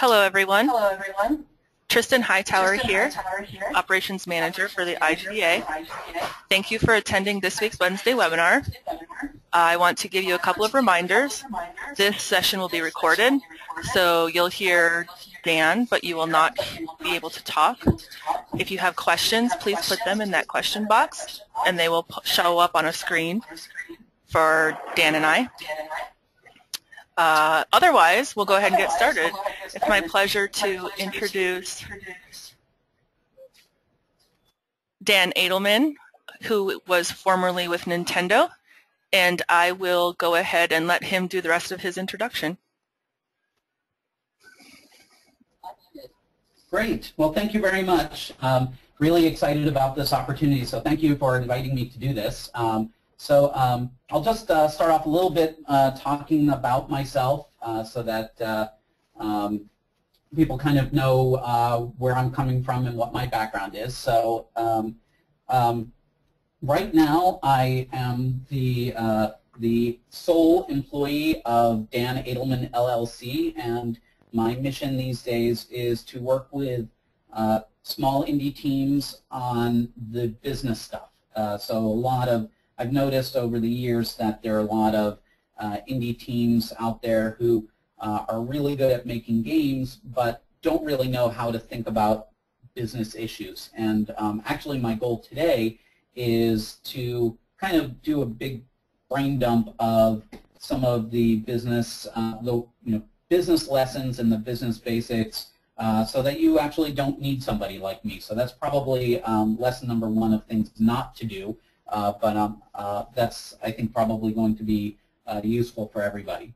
Hello, everyone. Hello, everyone. Tristan Hightower here, Hightower here, Operations Manager for the IGDA. Thank you for attending this week's Wednesday webinar. I want to give you a couple of reminders. This session will be recorded, so you'll hear Dan, but you will not be able to talk. If you have questions, please put them in that question box, and they will show up on a screen for Dan and I. Otherwise, we'll go ahead and get started. It's my pleasure to introduce Dan Adelman, who was formerly with Nintendo, and I will go ahead and let him do the rest of his introduction. Great. Well, thank you very much. Really excited about this opportunity, so thank you for inviting me to do this. I'll just start off a little bit talking about myself so that people kind of know where I'm coming from and what my background is. So right now I am the sole employee of Dan Adelman LLC, and my mission these days is to work with small indie teams on the business stuff. I've noticed over the years that there are a lot of indie teams out there who are really good at making games but don't really know how to think about business issues. And actually my goal today is to kind of do a big brain dump of some of the business, business lessons and the business basics so that you actually don't need somebody like me. So that's probably lesson number one of things not to do. That's, I think, probably going to be useful for everybody.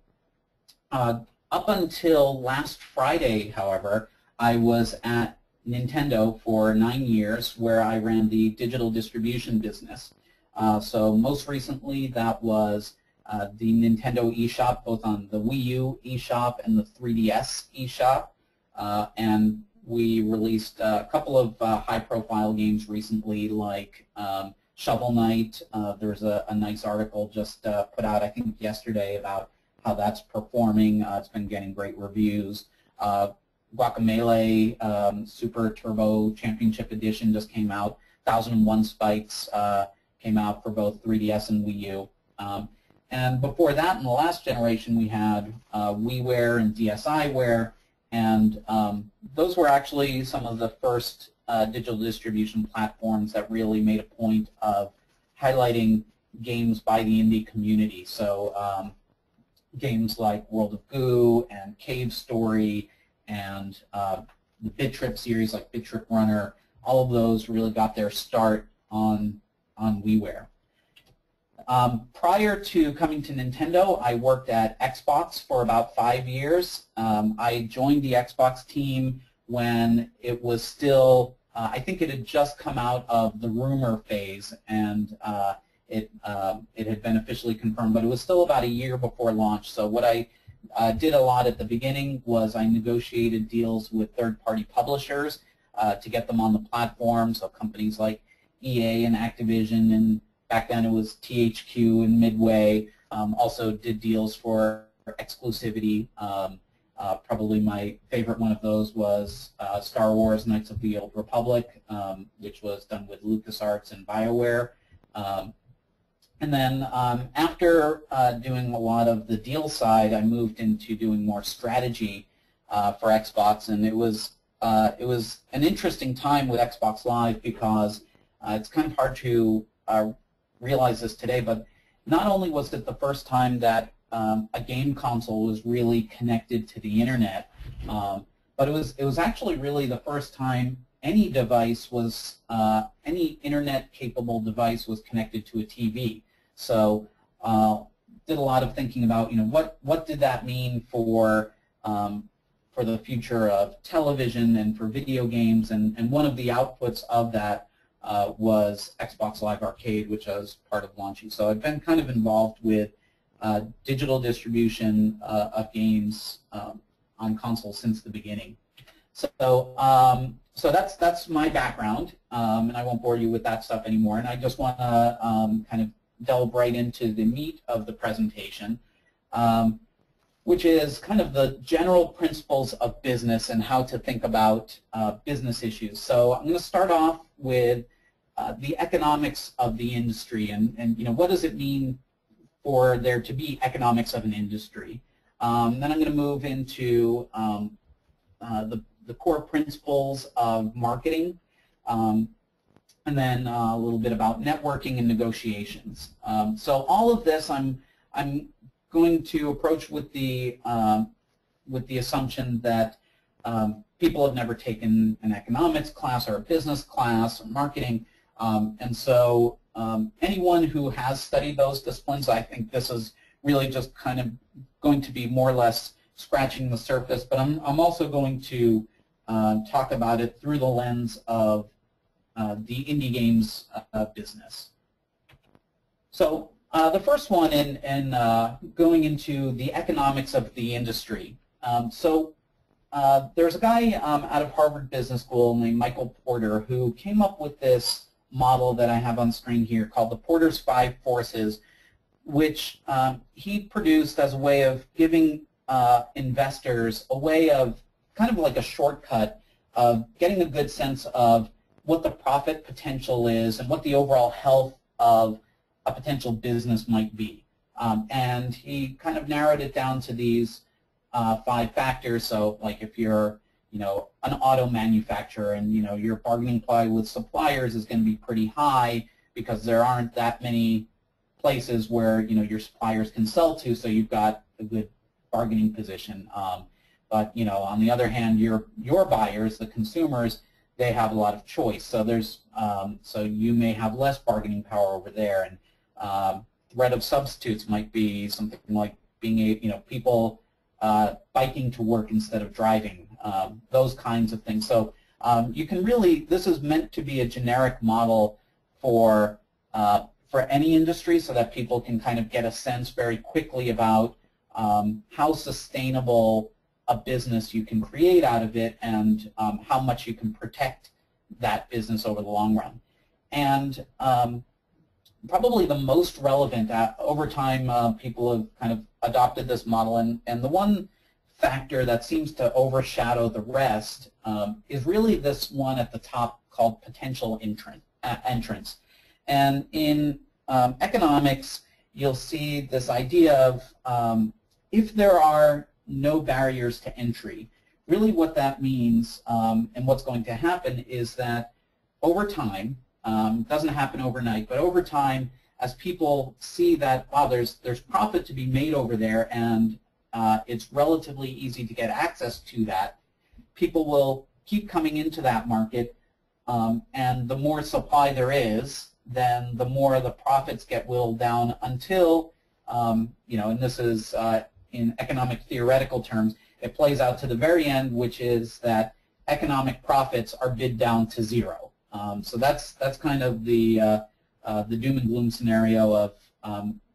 Up until last Friday, however, I was at Nintendo for 9 years, where I ran the digital distribution business. So most recently, that was the Nintendo eShop, both on the Wii U eShop and the 3DS eShop. And we released a couple of high-profile games recently, like Shovel Knight. There's a nice article just put out, I think, yesterday about how that's performing. It's been getting great reviews. Guacamelee Super Turbo Championship Edition just came out. 1001 Spikes came out for both 3DS and Wii U. And before that, in the last generation, we had WiiWare and DSiWare, and those were actually some of the first digital distribution platforms that really made a point of highlighting games by the indie community. So games like World of Goo and Cave Story and the BIT.TRIP series like BIT.TRIP Runner, all of those really got their start on WiiWare. Prior to coming to Nintendo, I worked at Xbox for about 5 years. I joined the Xbox team when it was still, I think it had just come out of the rumor phase, and it had been officially confirmed, but it was still about a year before launch. So what I did a lot at the beginning was I negotiated deals with third-party publishers to get them on the platform, so companies like EA and Activision, and back then it was THQ and Midway. Also did deals for exclusivity. Probably my favorite one of those was Star Wars Knights of the Old Republic, which was done with LucasArts and BioWare. And then after doing a lot of the deal side, I moved into doing more strategy for Xbox, and it was an interesting time with Xbox Live because it's kind of hard to realize this today, but not only was it the first time that a game console was really connected to the internet, but it was actually really the first time any device was any internet-capable device was connected to a TV. So did a lot of thinking about what did that mean for the future of television and for video games, and one of the outputs of that was Xbox Live Arcade, which I was part of launching. So I've been kind of involved with digital distribution of games on consoles since the beginning. So that's my background, and I won't bore you with that stuff anymore. And I just want to kind of delve right into the meat of the presentation. which is kind of the general principles of business and how to think about business issues. So I'm going to start off with the economics of the industry and what does it mean for there to be economics of an industry. Then I'm going to move into the core principles of marketing, and then a little bit about networking and negotiations. So all of this I'm going to approach with the assumption that people have never taken an economics class or a business class or marketing, and so anyone who has studied those disciplines, I think this is really just kind of going to be more or less scratching the surface, but I'm also going to talk about it through the lens of the indie games business. So the first one in going into the economics of the industry. There's a guy out of Harvard Business School named Michael Porter who came up with this model that I have on screen here called the Porter's 5 Forces, which he produced as a way of giving investors a way of kind of like a shortcut of getting a good sense of what the profit potential is and what the overall health of a potential business might be. And he kind of narrowed it down to these 5 factors. So like if you're an auto manufacturer and your bargaining power with suppliers is going to be pretty high because there aren't that many places where your suppliers can sell to, so you've got a good bargaining position. But on the other hand, your buyers, the consumers, they have a lot of choice. So there's so you may have less bargaining power over there, and threat of substitutes might be something like being people biking to work instead of driving. Those kinds of things. So you can really, this is meant to be a generic model for any industry so that people can kind of get a sense very quickly about how sustainable a business you can create out of it and how much you can protect that business over the long run. And probably the most relevant, over time people have kind of adopted this model, and the one factor that seems to overshadow the rest is really this one at the top called potential entrance. And in economics, you'll see this idea of if there are no barriers to entry, really what that means and what's going to happen is that over time, doesn't happen overnight, but over time, as people see that, wow, there's profit to be made over there and it's relatively easy to get access to that, people will keep coming into that market, and the more supply there is, then the more the profits get whittled down until, and this is in economic theoretical terms, it plays out to the very end, which is that economic profits are bid down to zero. So that's kind of the doom and gloom scenario of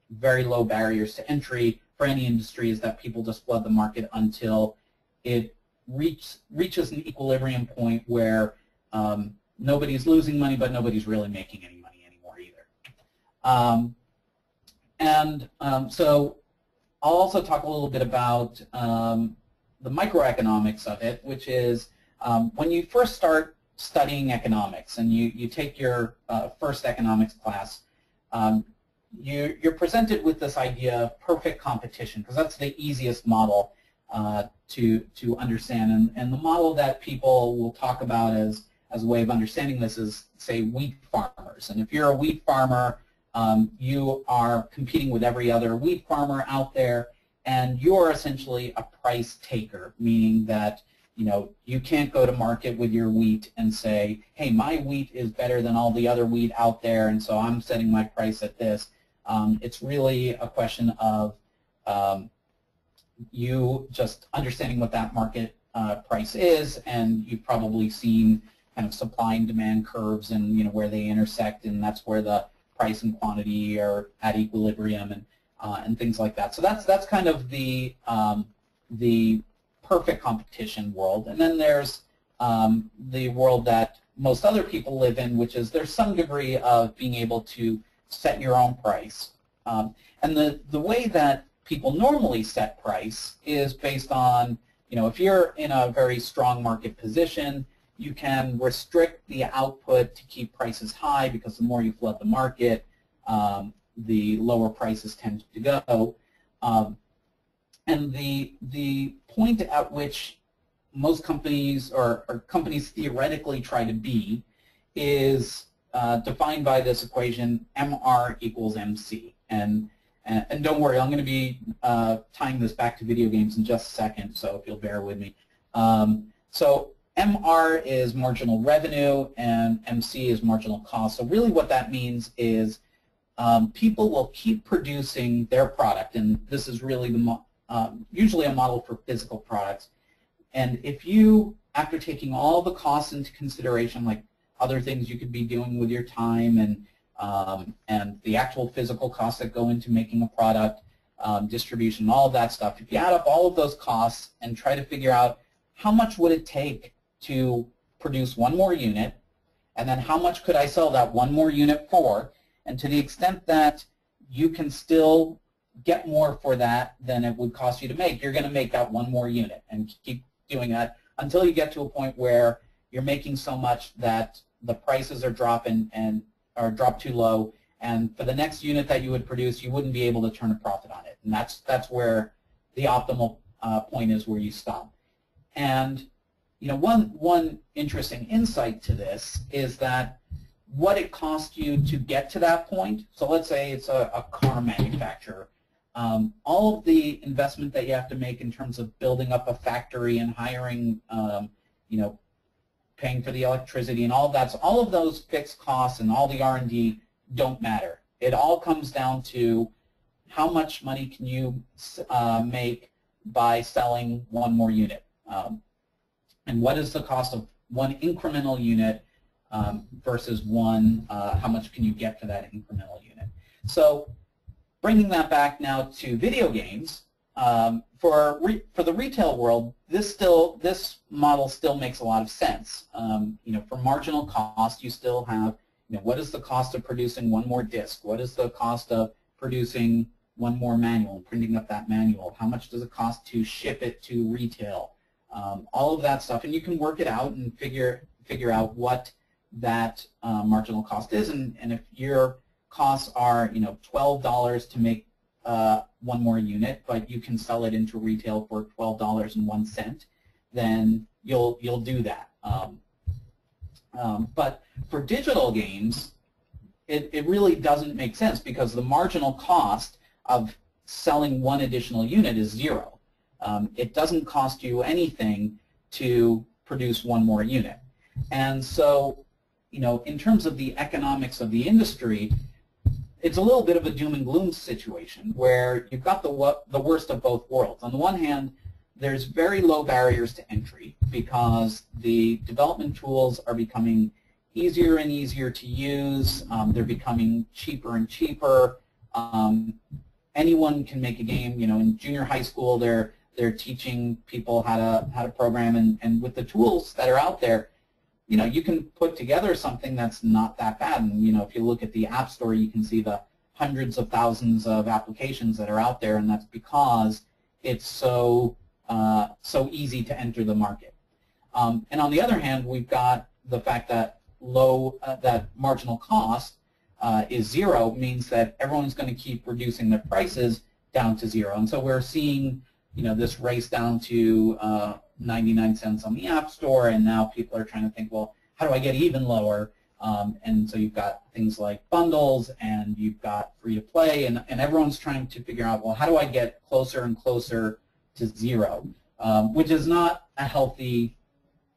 very low barriers to entry for any industry, is that people just flood the market until it reaches an equilibrium point where nobody's losing money, but nobody's really making any money anymore either. So I'll also talk a little bit about the microeconomics of it, which is when you first start studying economics and you take your first economics class, you're presented with this idea of perfect competition, because that's the easiest model to understand. And the model that people will talk about as a way of understanding this is, say, wheat farmers. And if you're a wheat farmer, you are competing with every other wheat farmer out there, and you're essentially a price taker, meaning that you can't go to market with your wheat and say, hey, my wheat is better than all the other wheat out there, and so I'm setting my price at this. It's really a question of you just understanding what that market price is, and you've probably seen kind of supply and demand curves and where they intersect, and that's where the price and quantity are at equilibrium and things like that. So that's kind of the perfect competition world. And then there's the world that most other people live in, which is there's some degree of being able to set your own price. And the way that people normally set price is based on, if you're in a very strong market position, you can restrict the output to keep prices high because the more you flood the market, the lower prices tend to go. And the point at which most companies or companies theoretically try to be is defined by this equation, MR equals MC. And don't worry, I'm going to be tying this back to video games in just a second, so if you'll bear with me. So MR is marginal revenue and MC is marginal cost. So really what that means is people will keep producing their product, and this is really usually a model for physical products. And if you, after taking all the costs into consideration, like other things you could be doing with your time and the actual physical costs that go into making a product, distribution, all of that stuff, if you add up all of those costs and try to figure out how much would it take to produce one more unit, and then how much could I sell that one more unit for, and to the extent that you can still get more for that than it would cost you to make, you're going to make that one more unit and keep doing that until you get to a point where you're making so much that the prices are dropping and are dropped too low, and for the next unit that you would produce, you wouldn't be able to turn a profit on it. And that's where the optimal point is, where you stop. And one interesting insight to this is that what it costs you to get to that point. So let's say it's a car manufacturer. All of the investment that you have to make in terms of building up a factory and hiring, paying for the electricity and all of that, so all of those fixed costs and all the R&D don't matter. It all comes down to how much money can you make by selling one more unit. And what is the cost of one incremental unit versus one, how much can you get for that incremental unit. So bringing that back now to video games, for the retail world, this model still makes a lot of sense. For marginal cost, you still have, what is the cost of producing one more disc? What is the cost of producing one more manual, printing up that manual? How much does it cost to ship it to retail? All of that stuff, and you can work it out and figure out what that marginal cost is, and if your costs are $12 to make one more unit, but you can sell it into retail for $12.01, then you'll do that. But for digital games, it really doesn't make sense because the marginal cost of selling one additional unit is zero. It doesn't cost you anything to produce one more unit. And so, in terms of the economics of the industry, it's a little bit of a doom and gloom situation where you've got the worst of both worlds. On the one hand, there's very low barriers to entry because the development tools are becoming easier and easier to use. They're becoming cheaper and cheaper. Anyone can make a game. In junior high school, they're teaching people how to program, and with the tools that are out there, you can put together something that's not that bad. And if you look at the App Store, you can see the hundreds of thousands of applications that are out there, and that's because it's so easy to enter the market. And on the other hand, we've got the fact that that marginal cost is zero, means that everyone's going to keep reducing their prices down to zero. And so we're seeing this race down to 99 cents on the App Store, and now people are trying to think, well, how do I get even lower? And so you've got things like bundles, and you've got free-to-play, and everyone's trying to figure out, well, how do I get closer and closer to zero, which is not a healthy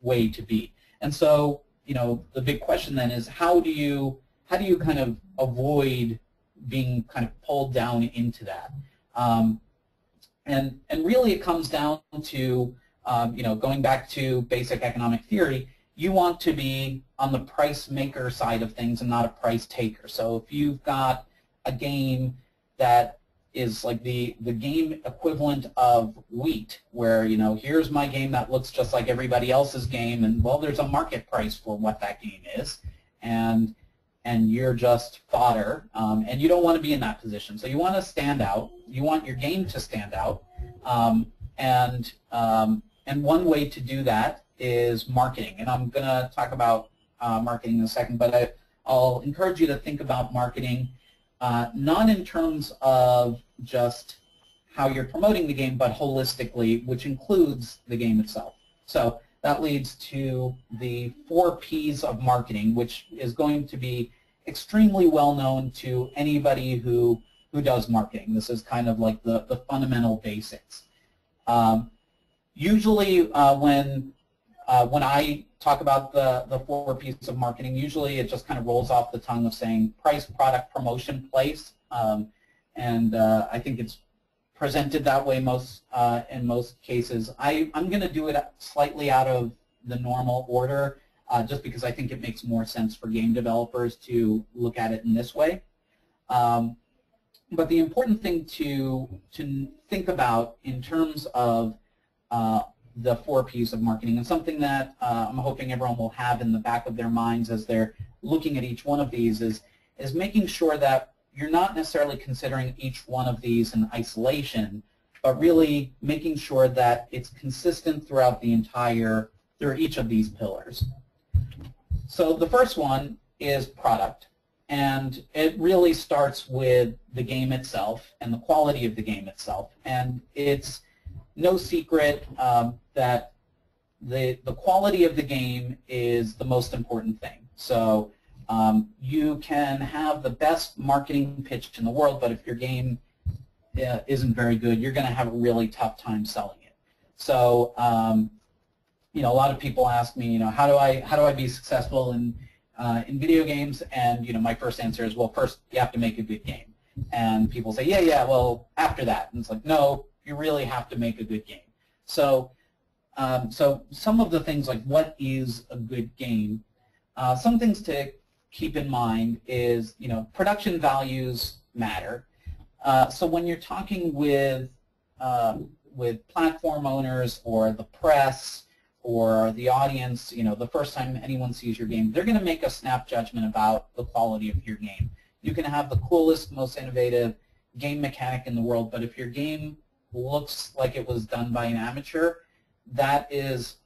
way to be. And so, the big question then is, how do you kind of avoid being kind of pulled down into that? And really it comes down to, going back to basic economic theory, you want to be on the price maker side of things and not a price taker. So if you've got a game that is like the game equivalent of wheat, where, here's my game that looks just like everybody else's game, and, well, there's a market price for what that game is. And and you're just fodder, and you don't want to be in that position. So you want to stand out. You want your game to stand out, and one way to do that is marketing. And I'm going to talk about marketing in a second, but I'll encourage you to think about marketing not in terms of just how you're promoting the game, but holistically, which includes the game itself. So that leads to the 4 Ps of marketing, which is going to be extremely well known to anybody who does marketing. This is kind of like the fundamental basics. Usually when I talk about the 4 Ps of marketing, usually it just kind of rolls off the tongue of saying price, product, promotion, place. I think it's presented that way in most cases. I'm going to do it slightly out of the normal order just because I think it makes more sense for game developers to look at it in this way. But the important thing to think about in terms of the 4 Ps of marketing, and something that I'm hoping everyone will have in the back of their minds as they're looking at each one of these, is making sure that you're not necessarily considering each one of these in isolation, but really making sure that it's consistent throughout through each of these pillars. So the first one is product, and it really starts with the game itself and the quality of the game itself. And it's no secret that the quality of the game is the most important thing. So you can have the best marketing pitch in the world, but if your game isn't very good, you're going to have a really tough time selling it. So a lot of people ask me, how do I be successful in video games? And my first answer is, well, first you have to make a good game. And people say, yeah, well, after that. And it's like, no, you really have to make a good game. So some of the things like what is a good game, some things to keep in mind is, production values matter. So when you're talking with platform owners or the press or the audience, the first time anyone sees your game, they're going to make a snap judgment about the quality of your game. You can have the coolest, most innovative game mechanic in the world, but if your game looks like it was done by an amateur, that is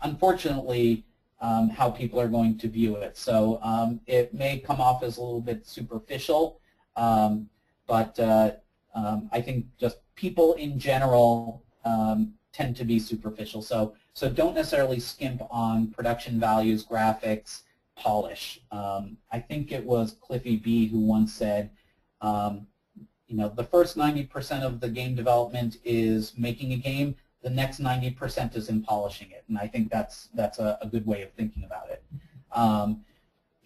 unfortunately how people are going to view it. So it may come off as a little bit superficial, but I think just people in general tend to be superficial. So don't necessarily skimp on production values, graphics, polish. I think it was Cliffy B who once said, the first 90% of the game development is making a game. The next 90% is in polishing it, and I think that's a good way of thinking about it.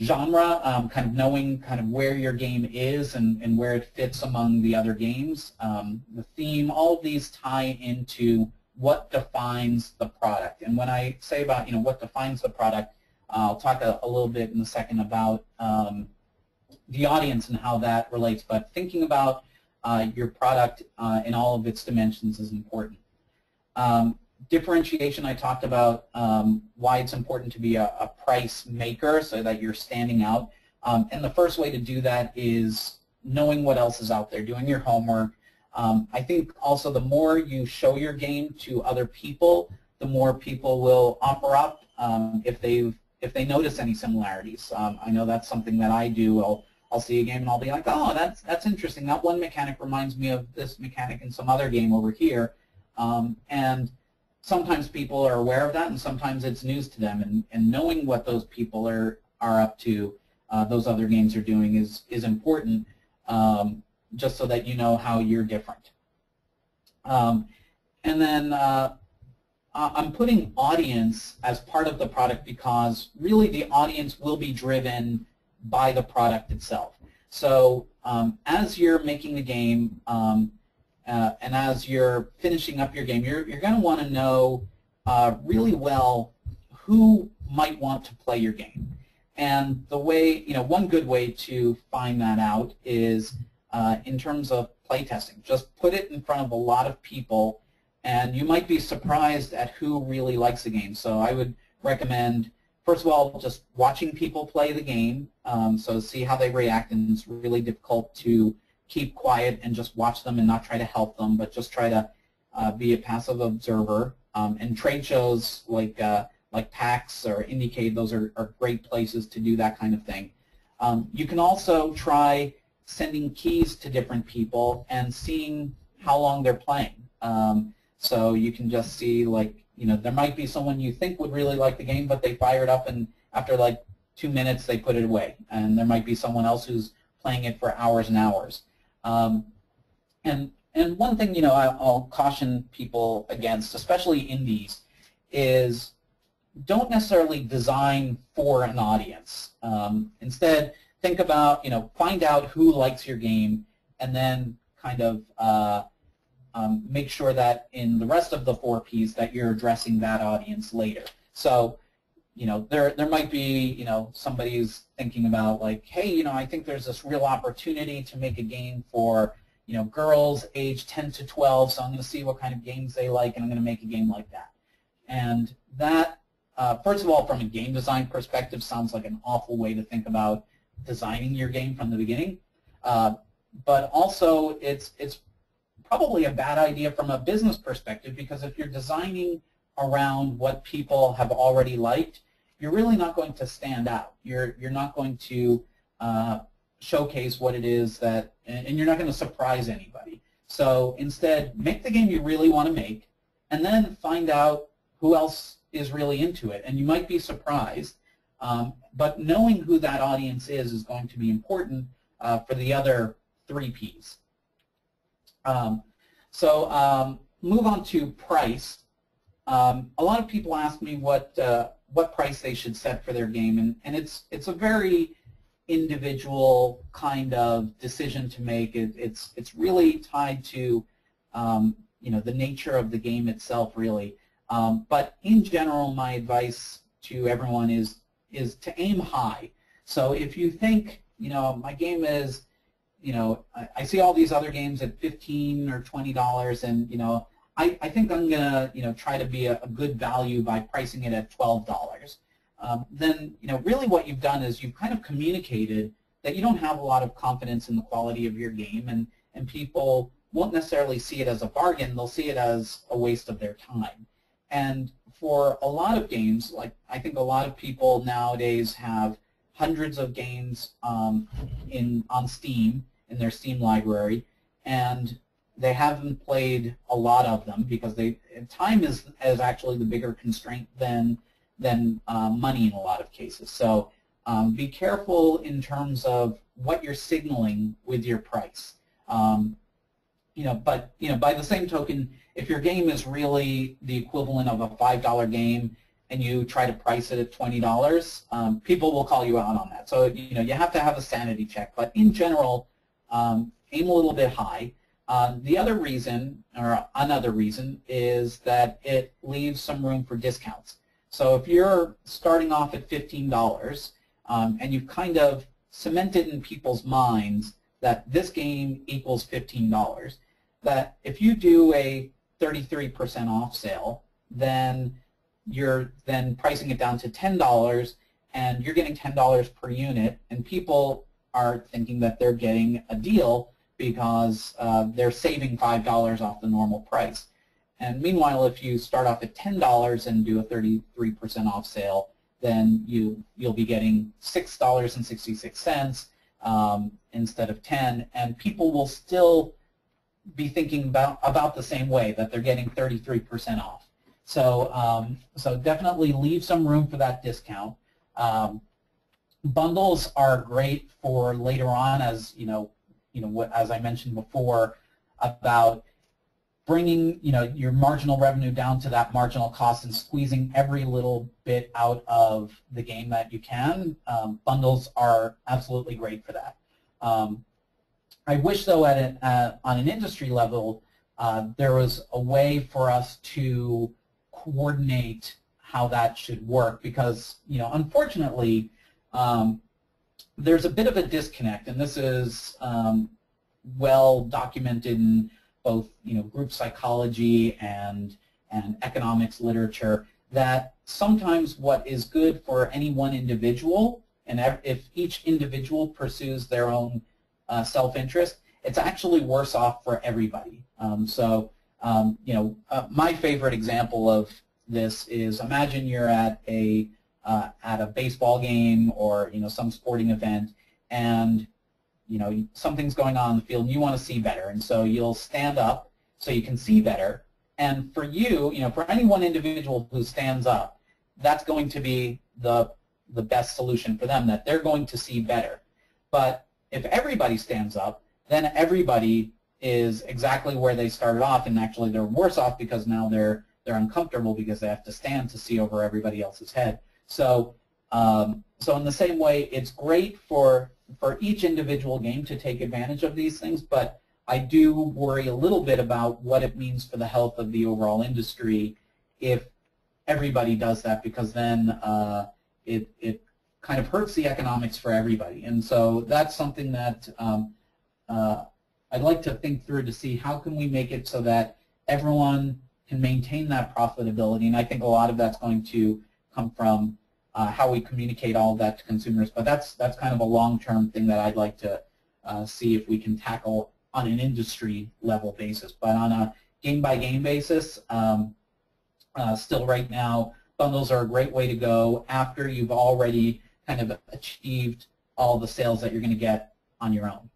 Genre, kind of knowing kind of where your game is and where it fits among the other games. The theme, all of these tie into what defines the product. And when I say about what defines the product, I'll talk a little bit in a second about the audience and how that relates. But thinking about your product in all of its dimensions is important. Differentiation, I talked about why it's important to be a price maker so that you're standing out. And the first way to do that is knowing what else is out there, doing your homework. I think also the more you show your game to other people, the more people will offer up if they notice any similarities. I know that's something that I do. I'll see a game and I'll be like, oh, that's interesting. That one mechanic reminds me of this mechanic in some other game over here. And sometimes people are aware of that, and sometimes it's news to them. And knowing what those people are up to, those other games are doing is important, just so that you know how you're different. And then I'm putting audience as part of the product because really the audience will be driven by the product itself. So as you're making the game and as you're finishing up your game, you're going to want to know really well who might want to play your game. And the way, one good way to find that out is in terms of playtesting. Just put it in front of a lot of people, and you might be surprised at who really likes the game. So I would recommend first of all, just watching people play the game, so see how they react, and it's really difficult to keep quiet and just watch them and not try to help them, but just try to be a passive observer. And trade shows like PAX or Indiecade, those are great places to do that kind of thing. You can also try sending keys to different people and seeing how long they're playing. So you can just see, like, there might be someone you think would really like the game, but they fire it up and after like 2 minutes they put it away. And there might be someone else who's playing it for hours and hours. And one thing, I'll caution people against, especially indies, is don't necessarily design for an audience. Instead, think about, find out who likes your game, and then kind of make sure that in the rest of the 4 Ps that you're addressing that audience later. So, there might be, somebody who's thinking about, like, hey, I think there's this real opportunity to make a game for, girls aged 10 to 12, so I'm going to see what kind of games they like, and I'm going to make a game like that. And that, first of all, from a game design perspective, sounds like an awful way to think about designing your game from the beginning. But also, it's probably a bad idea from a business perspective, because if you're designing around what people have already liked, you're really not going to stand out. You're not going to showcase what it is that, and you're not going to surprise anybody. So instead, make the game you really want to make, and then find out who else is really into it. And you might be surprised, but knowing who that audience is going to be important for the other 3 Ps. Move on to price. A lot of people ask me what price they should set for their game, and it's a very individual kind of decision to make. It's really tied to the nature of the game itself, really. But in general, my advice to everyone is to aim high. So if you think, my game is, I see all these other games at $15 or $20, and I think I'm gonna try to be a good value by pricing it at $12. Then really what you've done is you've kind of communicated that you don't have a lot of confidence in the quality of your game, and people won't necessarily see it as a bargain. They'll see it as a waste of their time. And for a lot of games, like I think a lot of people nowadays have hundreds of games on Steam, in their Steam library, and they haven't played a lot of them because time is actually the bigger constraint than money in a lot of cases. So be careful in terms of what you're signaling with your price. But by the same token, if your game is really the equivalent of a $5 game and you try to price it at $20, people will call you out on that. So you have to have a sanity check. But in general, aim a little bit high. The other reason, or another reason, is that it leaves some room for discounts. So if you're starting off at $15 and you've kind of cemented in people's minds that this game equals $15, that if you do a 33% off sale, then you're then pricing it down to $10, and you're getting $10 per unit, and people are thinking that they're getting a deal because they're saving $5 off the normal price. And meanwhile, if you start off at $10 and do a 33% off sale, then you'll be getting $6.66 instead of $10, and people will still be thinking about the same way, that they're getting 33% off. So so definitely leave some room for that discount. Bundles are great for later on, as as I mentioned before, about bringing your marginal revenue down to that marginal cost and squeezing every little bit out of the game that you can. Bundles are absolutely great for that. I wish, though, on an industry level, there was a way for us to coordinate how that should work, because unfortunately, there's a bit of a disconnect, and this is well documented in both group psychology and economics literature, that sometimes what is good for any one individual, and if each individual pursues their own self-interest, it's actually worse off for everybody. My favorite example of this is, imagine you're at a baseball game or some sporting event, and something's going on in the field and you want to see better, and so you'll stand up so you can see better. And for for any one individual who stands up, that's going to be the best solution for them, that they're going to see better. But if everybody stands up, then everybody is exactly where they started off, and actually they're worse off because now they're uncomfortable because they have to stand to see over everybody else's head. So in the same way, it's great for each individual game to take advantage of these things, but I do worry a little bit about what it means for the health of the overall industry if everybody does that, because then it kind of hurts the economics for everybody. And so that's something that I'd like to think through to see how can we make it so that everyone can maintain that profitability. And I think a lot of that's going to come from how we communicate all of that to consumers. But that's kind of a long-term thing that I'd like to see if we can tackle on an industry level basis. But on a game-by-game basis, still right now, bundles are a great way to go after you've already kind of achieved all the sales that you're going to get on your own.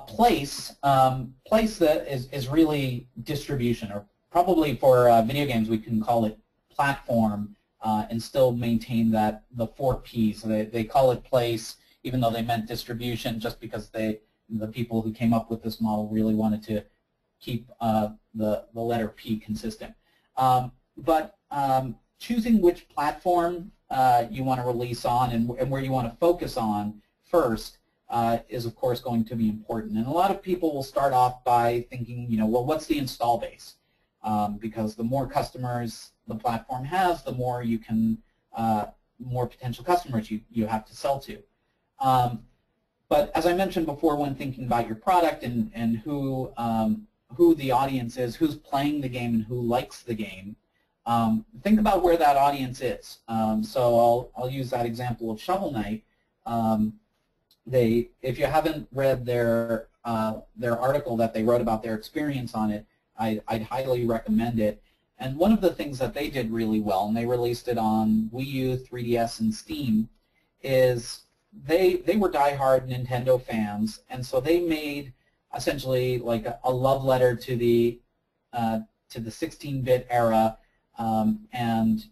Place that is really distribution, or probably for video games we can call it platform, and still maintain the 4 Ps. So they call it place even though they meant distribution, just because the people who came up with this model really wanted to keep the letter P consistent. But choosing which platform you want to release on and where you want to focus on first is, of course, going to be important. And a lot of people will start off by thinking, well, what's the install base? Because the more customers the platform has, the more you can, more potential customers you have to sell to. But as I mentioned before, when thinking about your product and who the audience is, who's playing the game and who likes the game, think about where that audience is. So I'll use that example of Shovel Knight. If you haven't read their article that they wrote about their experience on it, I'd highly recommend it. And one of the things that they did really well, and they released it on Wii U, 3DS, and Steam, is they were diehard Nintendo fans, and so they made essentially like a love letter to the 16-bit era, and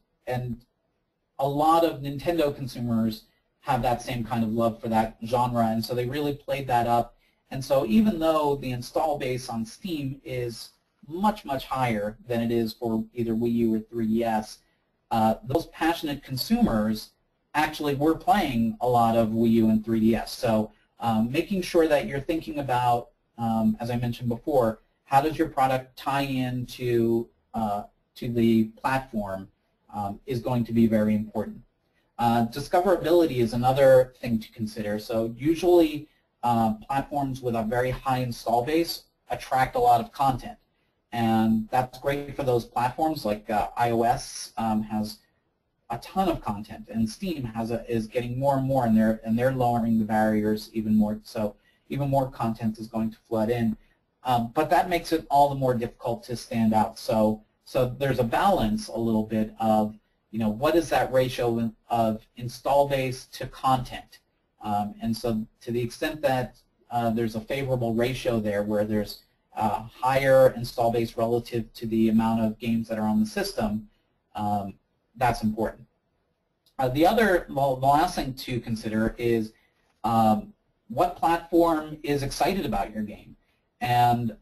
a lot of Nintendo consumers have that same kind of love for that genre, and so they really played that up. And so even though the install base on Steam is much, much higher than it is for either Wii U or 3DS, those passionate consumers actually were playing a lot of Wii U and 3DS. So making sure that you're thinking about, as I mentioned before, how does your product tie in to the platform is going to be very important. Discoverability is another thing to consider. So usually platforms with a very high install base attract a lot of content. And that's great for those platforms, like iOS has a ton of content, and Steam is getting more and more, and they're lowering the barriers even more. So even more content is going to flood in, but that makes it all the more difficult to stand out. So there's a balance a little bit of, what is that ratio of install base to content, and so to the extent that there's a favorable ratio there, where there's higher install base relative to the amount of games that are on the system, that's important. The last thing to consider is what platform is excited about your game. And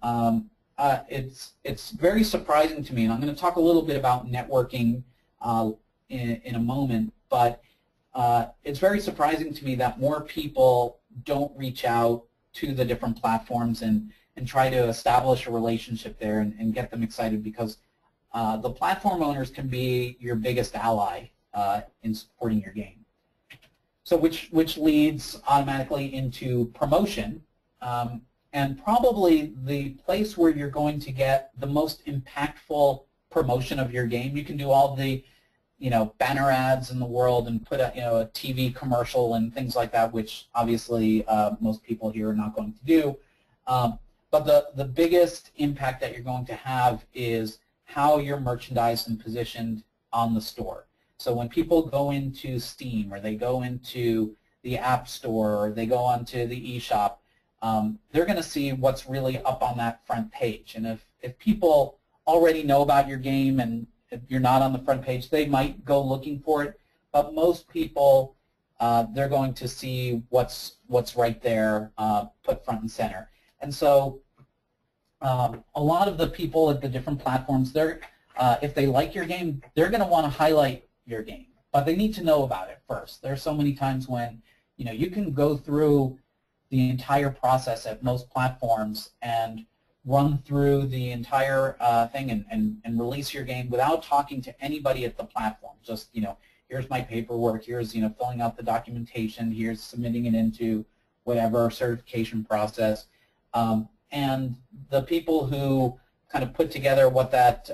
it's very surprising to me, and I'm going to talk a little bit about networking in a moment, but it's very surprising to me that more people don't reach out to the different platforms and try to establish a relationship there and get them excited, because the platform owners can be your biggest ally in supporting your game. So which leads automatically into promotion, and probably the place where you're going to get the most impactful promotion of your game. You can do all the banner ads in the world and put a TV commercial and things like that, which obviously most people here are not going to do. But the biggest impact that you're going to have is how you're merchandised and positioned on the store. So when people go into Steam or they go into the App Store or they go onto the eShop, they're going to see what's really up on that front page. And if people already know about your game and if you're not on the front page, they might go looking for it. But most people, they're going to see what's right there put front and center. And so a lot of the people at the different platforms, if they like your game, they're going to want to highlight your game. But they need to know about it first. There are so many times when you can go through the entire process at most platforms and run through the entire thing and release your game without talking to anybody at the platform. Just, here's my paperwork, here's, filling out the documentation, here's submitting it into whatever certification process. And the people who kind of put together what that,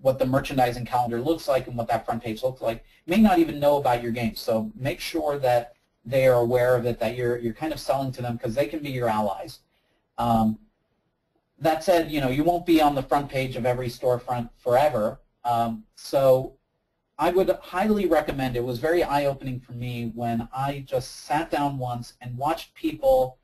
what the merchandising calendar looks like and what that front page looks like may not even know about your game. So make sure that they are aware of it, that you're kind of selling to them because they can be your allies. That said, you won't be on the front page of every storefront forever. So I would highly recommend, it was very eye-opening for me when I just sat down once and watched people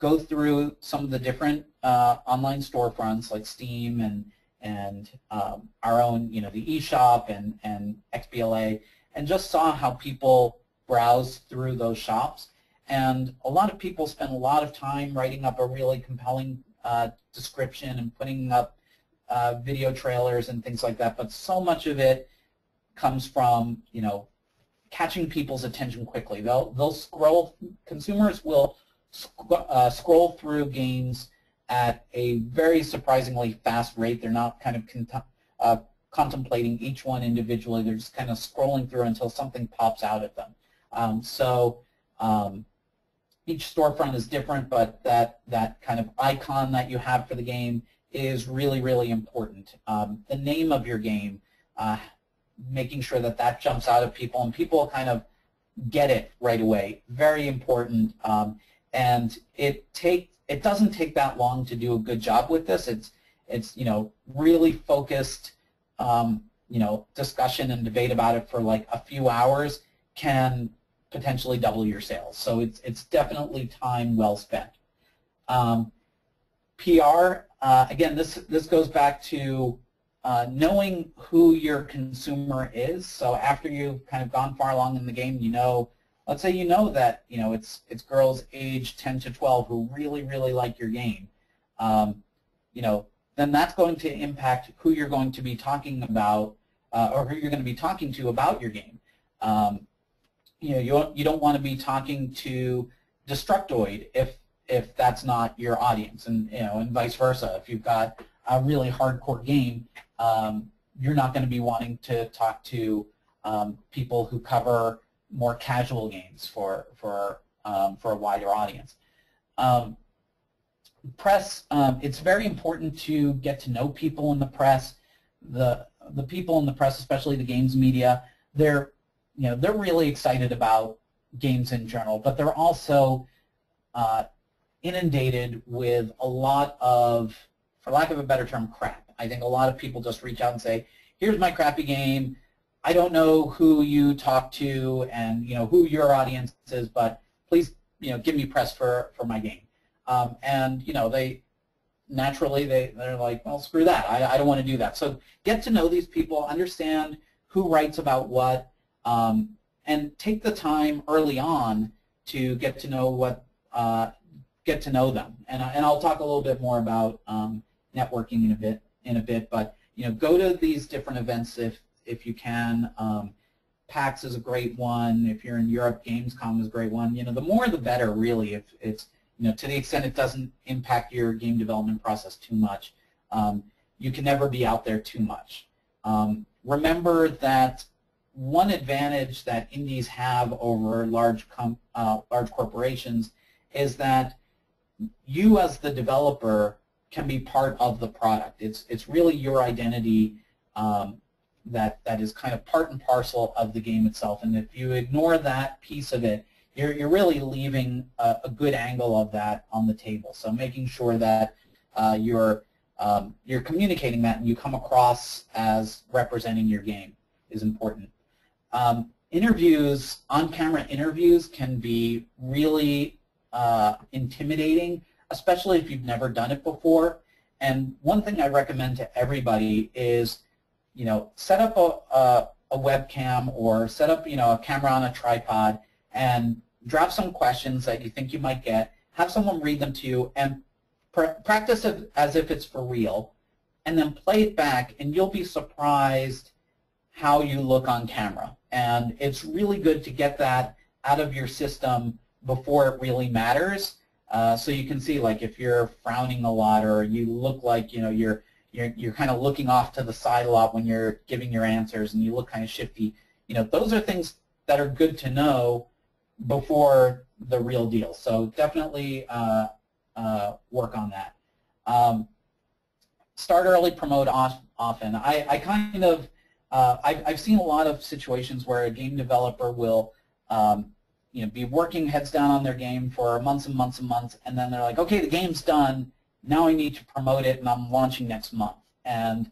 go through some of the different online storefronts like Steam and our own, the eShop and XBLA, and just saw how people browse through those shops. And a lot of people spend a lot of time writing up a really compelling description and putting up video trailers and things like that. But so much of it comes from, catching people's attention quickly. They'll scroll. Consumers will scroll through games at a very surprisingly fast rate. They're not kind of contemplating each one individually. They're just kind of scrolling through until something pops out at them. Each storefront is different, but that kind of icon that you have for the game is really, really important. The name of your game, making sure that that jumps out at people and people kind of get it right away, very important. And it doesn't take that long to do a good job with this. It's really focused discussion and debate about it for like a few hours can potentially double your sales. So it's definitely time well spent. PR, again, this goes back to knowing who your consumer is. So after you've kind of gone far along in the game, let's say that it's girls age 10 to 12 who really, really like your game. Then that's going to impact who you're going to be talking about or who you're going to be talking to about your game. You don't want to be talking to Destructoid if that's not your audience, and vice versa. If you've got a really hardcore game, you're not going to be wanting to talk to people who cover more casual games for a wider audience. Press, it's very important to get to know people in the press. The people in the press, especially the games media, they're really excited about games in general, but they're also inundated with a lot of, for lack of a better term, crap. I think a lot of people just reach out and say, here's my crappy game. I don't know who you talk to and who your audience is, but please give me press for my game. And they naturally they're like, well, screw that. I don't want to do that. So get to know these people, understand who writes about what, and take the time early on to get to know them. And I'll talk a little bit more about networking in a bit. But go to these different events if you can. PAX is a great one. If you're in Europe, Gamescom is a great one. The more the better, really. If it's to the extent it doesn't impact your game development process too much. You can never be out there too much. Remember that one advantage that indies have over large corporations is that you as the developer can be part of the product. It's really your identity that is kind of part and parcel of the game itself. And if you ignore that piece of it, you're really leaving a good angle of that on the table. So making sure that you're communicating that and you come across as representing your game is important. Interviews, on-camera interviews, can be really intimidating, especially if you've never done it before. And one thing I recommend to everybody is, set up a webcam or set up, a camera on a tripod and draft some questions that you think you might get, have someone read them to you, and practice it as if it's for real, and then play it back, and you'll be surprised how you look on camera. And it's really good to get that out of your system before it really matters, so you can see, like, if you're frowning a lot or you look like, you're kind of looking off to the side a lot when you're giving your answers and you look kind of shifty. Those are things that are good to know before the real deal. So definitely work on that. Start early, promote often. I've seen a lot of situations where a game developer will be working heads down on their game for months and months and months, and then they're like, okay, the game's done. Now I need to promote it, and I'm launching next month. And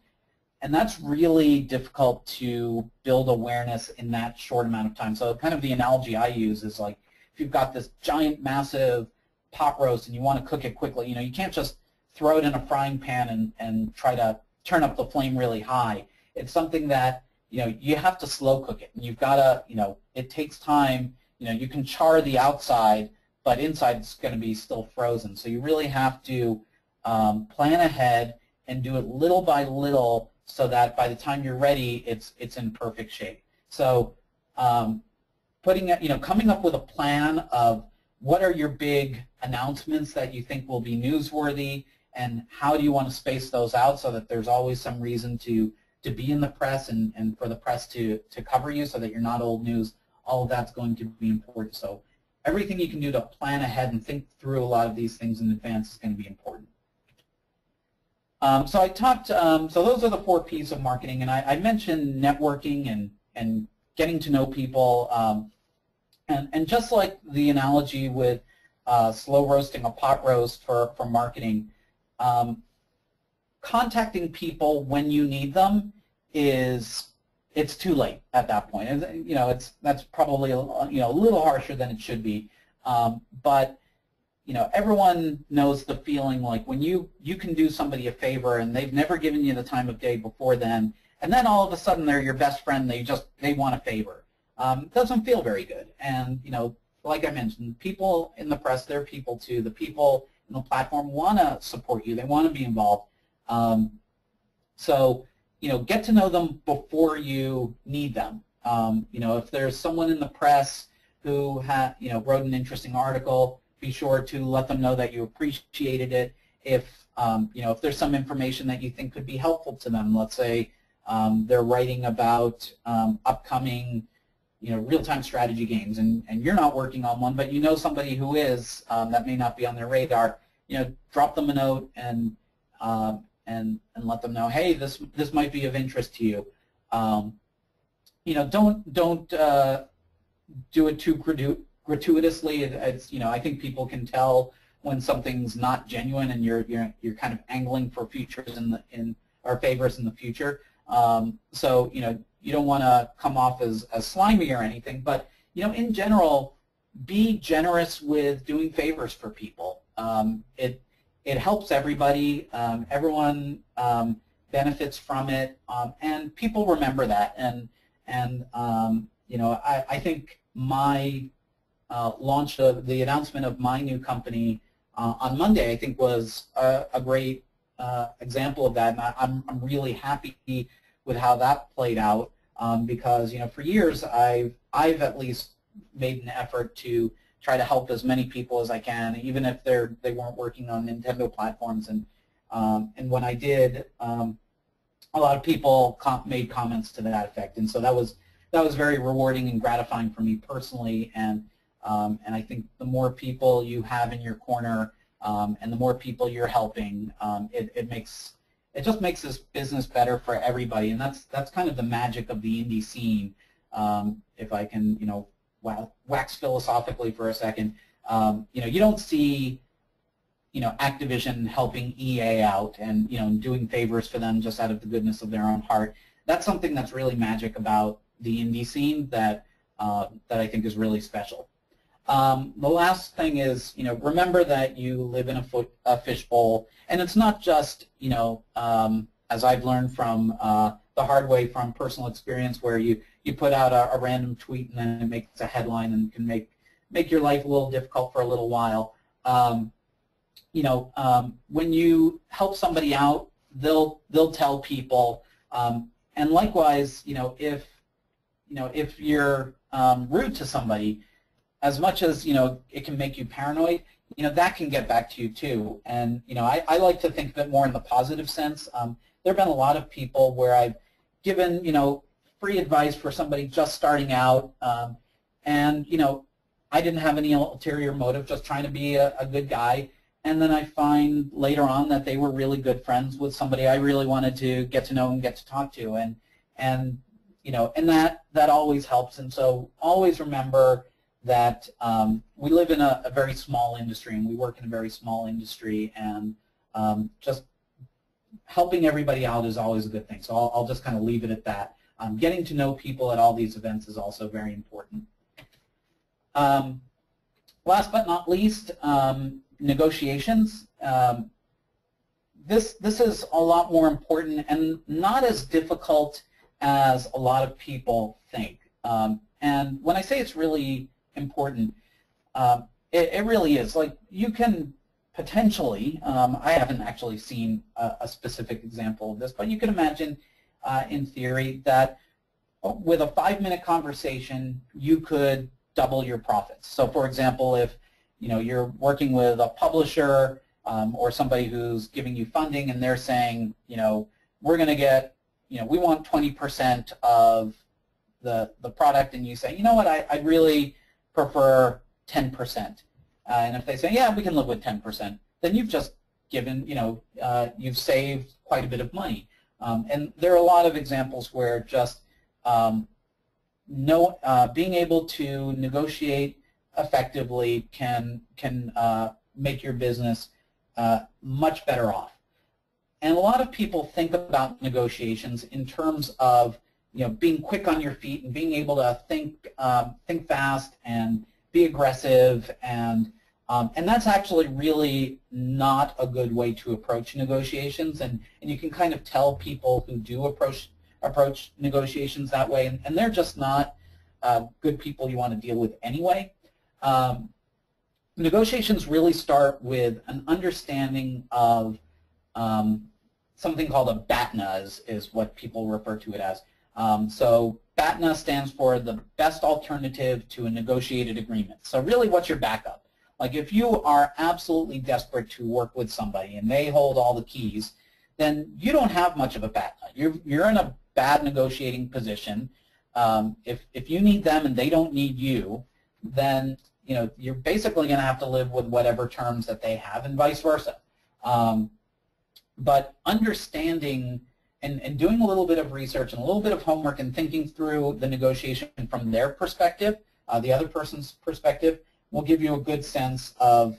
that's really difficult to build awareness in that short amount of time. So kind of the analogy I use is, like, if you've got this giant, massive pot roast and you want to cook it quickly, you can't just throw it in a frying pan and try to turn up the flame really high. It's something that, you have to slow cook it. And you've got to, it takes time. You can char the outside, but inside it's going to be still frozen. So you really have to plan ahead and do it little by little so that by the time you're ready, it's in perfect shape. So coming up with a plan of what are your big announcements that you think will be newsworthy, and how do you want to space those out so that there's always some reason to be in the press and for the press to cover you so that you're not old news. All of that's going to be important. So everything you can do to plan ahead and think through a lot of these things in advance is going to be important. So I talked, so those are the 4 P's of marketing, and I mentioned networking and getting to know people, and just like the analogy with slow roasting a pot roast for marketing, contacting people when you need them it's too late at that point. And, that's probably a little harsher than it should be, but everyone knows the feeling, like when you can do somebody a favor and they've never given you the time of day before then, and then all of a sudden they're your best friend. They want a favor. It doesn't feel very good. And like I mentioned, people in the press, they're people too. The people in the platform want to support you. They want to be involved. So get to know them before you need them. If there's someone in the press who wrote an interesting article, be sure to let them know that you appreciated it. If there's some information that you think could be helpful to them, let's say they're writing about upcoming real-time strategy games, and you're not working on one, but somebody who is, that may not be on their radar, drop them a note and let them know, hey, this might be of interest to you. Don't do it too gratuitously. I think people can tell when something's not genuine and you're kind of angling for futures or favors in the future. So you don't want to come off as slimy or anything, but in general, be generous with doing favors for people. It helps everybody. Everyone benefits from it, and people remember that. And I think my launch of the announcement of my new company on Monday, I think, was a great example of that, and I'm really happy with how that played out, because for years I've at least made an effort to try to help as many people as I can, even if they weren't working on Nintendo platforms, and when I did, a lot of people made comments to that effect, and so that was very rewarding and gratifying for me personally, and I think the more people you have in your corner and the more people you're helping, it just makes this business better for everybody, and that's kind of the magic of the indie scene. If I can, wax philosophically for a second, you don't see, Activision helping EA out and doing favors for them just out of the goodness of their own heart. That's something that's really magic about the indie scene that I think is really special. The last thing is, remember that you live in a fishbowl, and it's not just, as I've learned from the hard way from personal experience, where you put out a random tweet and then it makes a headline and can make your life a little difficult for a little while. When you help somebody out, they'll tell people, and likewise, if you're rude to somebody, as much as it can make you paranoid, that can get back to you too. And I like to think of it more in the positive sense. There have been a lot of people where I've given free advice for somebody just starting out, and I didn't have any ulterior motive, just trying to be a good guy. And then I find later on that they were really good friends with somebody I really wanted to get to know and get to talk to, and that always helps. And so always remember that we live in a very small industry, and we work in a very small industry, and just helping everybody out is always a good thing. So I'll just kind of leave it at that. Getting to know people at all these events is also very important. Last but not least, negotiations. This is a lot more important and not as difficult as a lot of people think. And when I say it's really important, it really is. Like, you can potentially, I haven't actually seen a specific example of this, but you can imagine in theory that with a 5-minute conversation you could double your profits. So for example, if you're working with a publisher or somebody who's giving you funding, and they're saying, we're going to get, we want 20% of the product, and you say, you know what, I'd really prefer 10%. And if they say, yeah, we can live with 10%, then you've just given, you've saved quite a bit of money. And there are a lot of examples where just being able to negotiate effectively can make your business much better off. And a lot of people think about negotiations in terms of being quick on your feet and being able to think fast and be aggressive, and that's actually really not a good way to approach negotiations. And you can kind of tell people who do approach negotiations that way, and they're just not good people you want to deal with anyway. Negotiations really start with an understanding of something called a BATNA is what people refer to it as. So BATNA stands for the best alternative to a negotiated agreement. So really, what's your backup? Like, if you are absolutely desperate to work with somebody and they hold all the keys, then you don't have much of a BATNA. You're in a bad negotiating position. If you need them and they don't need you, then you're basically going to have to live with whatever terms that they have, and vice versa. But understanding and doing a little bit of research and a little bit of homework and thinking through the negotiation from their perspective, the other person's perspective, will give you a good sense of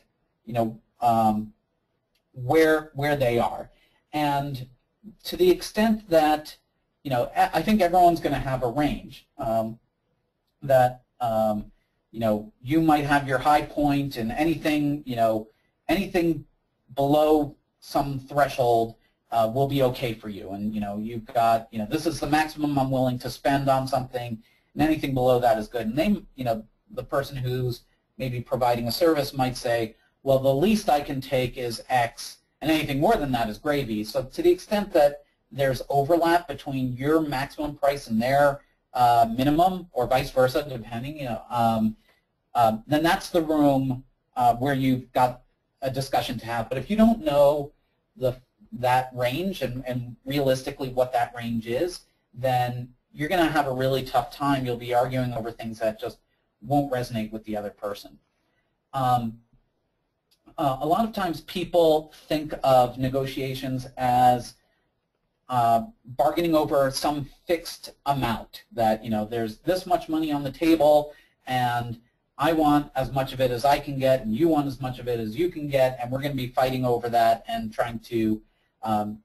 where they are. And to the extent that I think everyone's going to have a range that you might have your high point, and anything anything below some threshold will be okay for you. And you've got this is the maximum I'm willing to spend on something, and anything below that is good. And they the person who's maybe providing a service might say, well, the least I can take is X, and anything more than that is gravy. So to the extent that there's overlap between your maximum price and their minimum, or vice versa, depending, then that's the room where you've got a discussion to have. But if you don't know that range and realistically what that range is, then you're going to have a really tough time. You'll be arguing over things that just won't resonate with the other person. a lot of times people think of negotiations as bargaining over some fixed amount, that, you know, there's this much money on the table and I want as much of it as I can get and you want as much of it as you can get, and we're going to be fighting over that and trying to come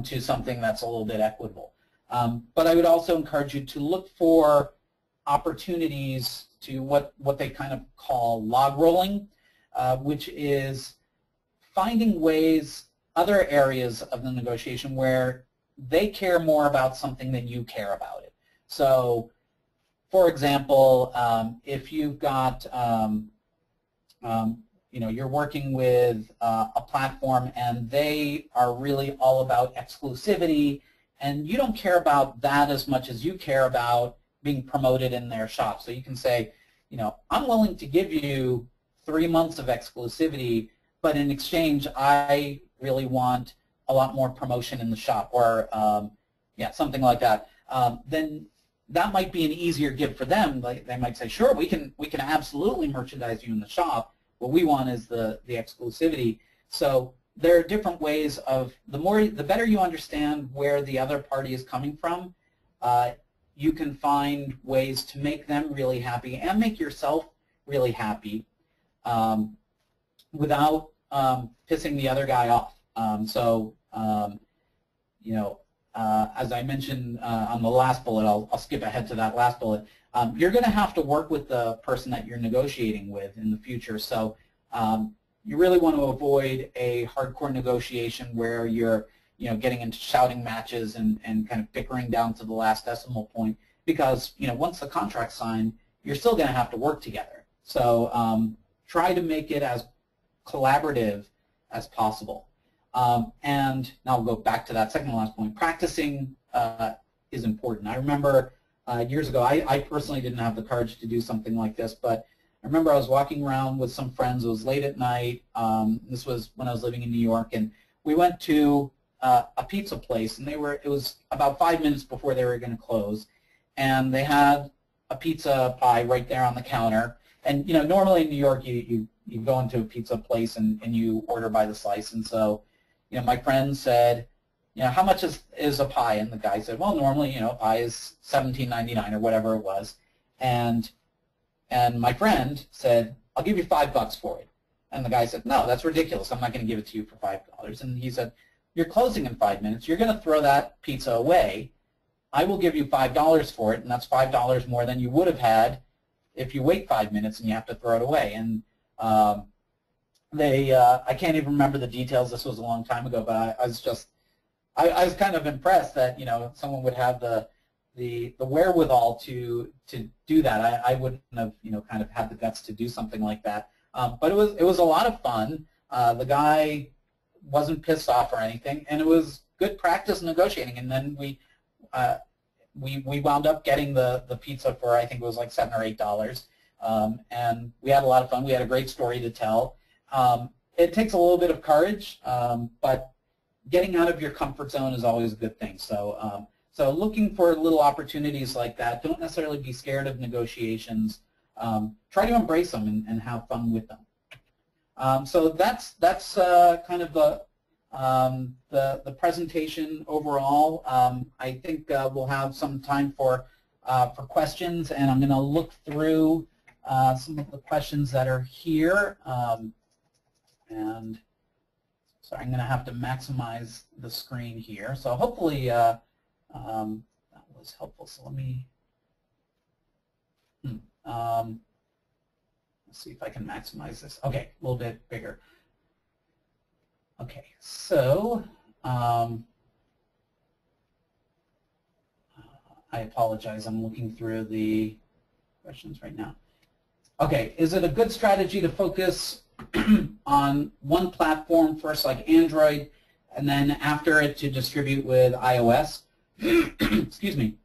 to something that's a little bit equitable. But I would also encourage you to look for opportunities to what they kind of call log rolling, which is finding ways, other areas of the negotiation where they care more about something than you care about it. So, for example, if you've got, you know, you're working with a platform and they are really all about exclusivity, and you don't care about that as much as you care about being promoted in their shop. So you can say, you know, I'm willing to give you 3 months of exclusivity, but in exchange, I really want a lot more promotion in the shop, or yeah, something like that. Then that might be an easier give for them. Like, they might say, sure, we can absolutely merchandise you in the shop. What we want is the exclusivity. So there are different ways of, the better you understand where the other party is coming from, you can find ways to make them really happy and make yourself really happy without pissing the other guy off. You know, as I mentioned on the last bullet, I'll skip ahead to that last bullet. You're going to have to work with the person that you're negotiating with in the future. So you really want to avoid a hardcore negotiation where you're, you know, getting into shouting matches and kind of bickering down to the last decimal point, because, you know, once the contract's signed, you're still going to have to work together. So try to make it as collaborative as possible. And now I'll go back to that second to last point. Practicing is important. I remember years ago, I personally didn't have the courage to do something like this, but I remember I was walking around with some friends. It was late at night. This was when I was living in New York, and we went to a pizza place, and it was about 5 minutes before they were going to close, and they had a pizza pie right there on the counter. And, you know, normally in New York, you go into a pizza place and you order by the slice. And so, you know, my friend said, you know, how much is a pie? And the guy said, well, normally, you know, pie is $17.99 or whatever it was. And my friend said, I'll give you $5 for it. And the guy said, no, that's ridiculous. I'm not going to give it to you for $5. And he said, you're closing in 5 minutes. You're going to throw that pizza away. I will give you $5 for it, and that's $5 more than you would have had if you wait 5 minutes and you have to throw it away. And I can't even remember the details. This was a long time ago, but I was kind of impressed that, you know, someone would have the wherewithal to do that. I wouldn't have, you know, kind of had the guts to do something like that. But it was a lot of fun. The guy wasn't pissed off or anything, and it was good practice negotiating. And then we wound up getting the pizza for, I think it was like $7 or $8, and we had a lot of fun. We had a great story to tell. It takes a little bit of courage, but getting out of your comfort zone is always a good thing. So so looking for little opportunities like that. Don't necessarily be scared of negotiations. Try to embrace them and have fun with them. So that's kind of the presentation overall. I think we'll have some time for questions, and I'm going to look through some of the questions that are here. And so I'm going to have to maximize the screen here. So hopefully that was helpful. So let me let's see if I can maximize this. Okay, a little bit bigger. Okay, so I apologize. I'm looking through the questions right now. Okay, is it a good strategy to focus on one platform first, like Android, and then after it to distribute with iOS? Excuse me.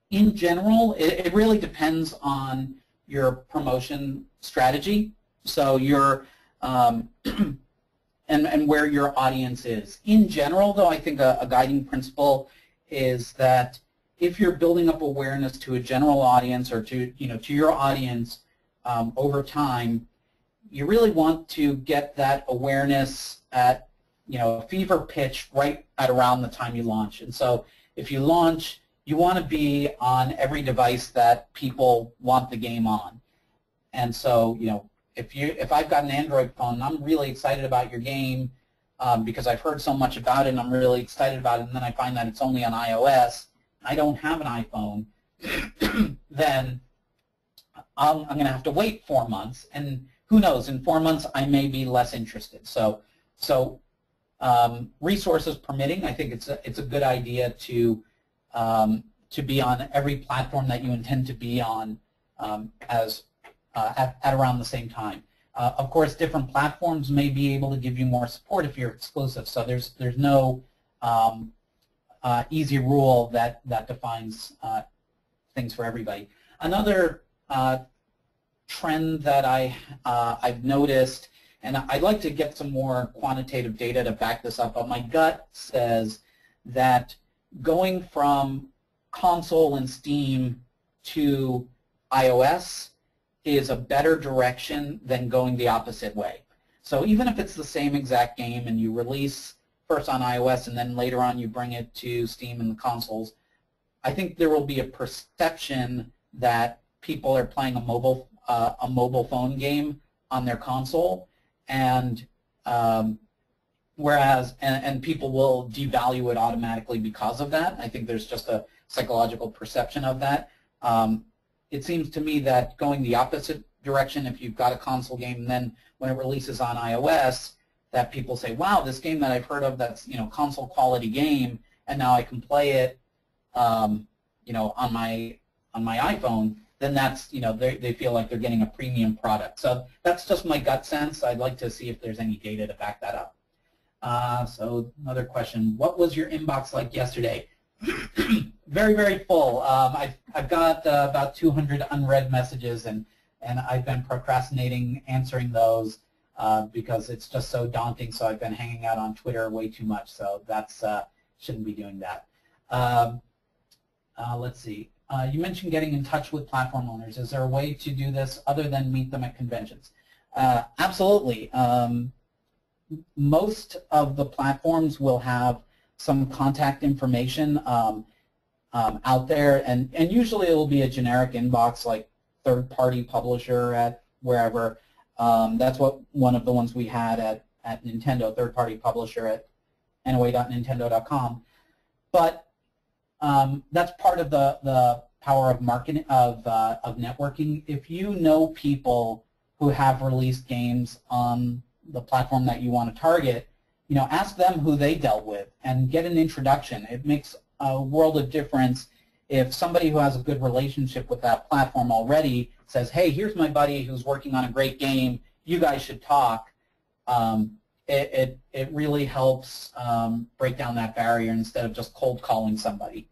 In general, it really depends on your promotion strategy. So your and where your audience is. In general, though, I think a guiding principle is that if you're building up awareness to a general audience or to your audience, over time, you really want to get that awareness at a fever pitch right at around the time you launch. And so if you launch, you want to be on every device that people want the game on. And so if I've got an Android phone and I'm really excited about your game because I've heard so much about it and I'm really excited about it, and then I find that it's only on iOS, I don't have an iPhone, then I'm going to have to wait 4 months, and who knows, in 4 months I may be less interested. So resources permitting, I think it's a good idea to be on every platform that you intend to be on at around the same time. Of course, different platforms may be able to give you more support if you're exclusive. So there's no easy rule that defines things for everybody. Another trend that I've noticed, and I'd like to get some more quantitative data to back this up, but my gut says that going from console and Steam to iOS is a better direction than going the opposite way. So even if it's the same exact game and you release first on iOS and then later on you bring it to Steam and the consoles, I think there will be a perception that people are playing a mobile phone game on their console, and whereas people will devalue it automatically because of that. I think there's just a psychological perception of that. It seems to me that going the opposite direction, if you've got a console game and then when it releases on iOS, that people say, wow, this game that I've heard of that's console quality game, and now I can play it on my iPhone, then that's they feel like they're getting a premium product. So that's just my gut sense. I'd like to see if there's any data to back that up. So another question: what was your inbox like yesterday? Very, very full. I've got about 200 unread messages, and I've been procrastinating answering those because it's just so daunting. So I've been hanging out on Twitter way too much. So that's shouldn't be doing that. Let's see. You mentioned getting in touch with platform owners. Is there a way to do this other than meet them at conventions? Absolutely. Most of the platforms will have some contact information out there, and usually it will be a generic inbox like third-party publisher at wherever. That's what one of the ones we had at Nintendo, third-party publisher at noa.nintendo.com. But that's part of the power of marketing, of networking. If you know people who have released games on the platform that you want to target, ask them who they dealt with and get an introduction. It makes a world of difference if somebody who has a good relationship with that platform already says, hey, here's my buddy who's working on a great game, you guys should talk. It really helps break down that barrier instead of just cold calling somebody.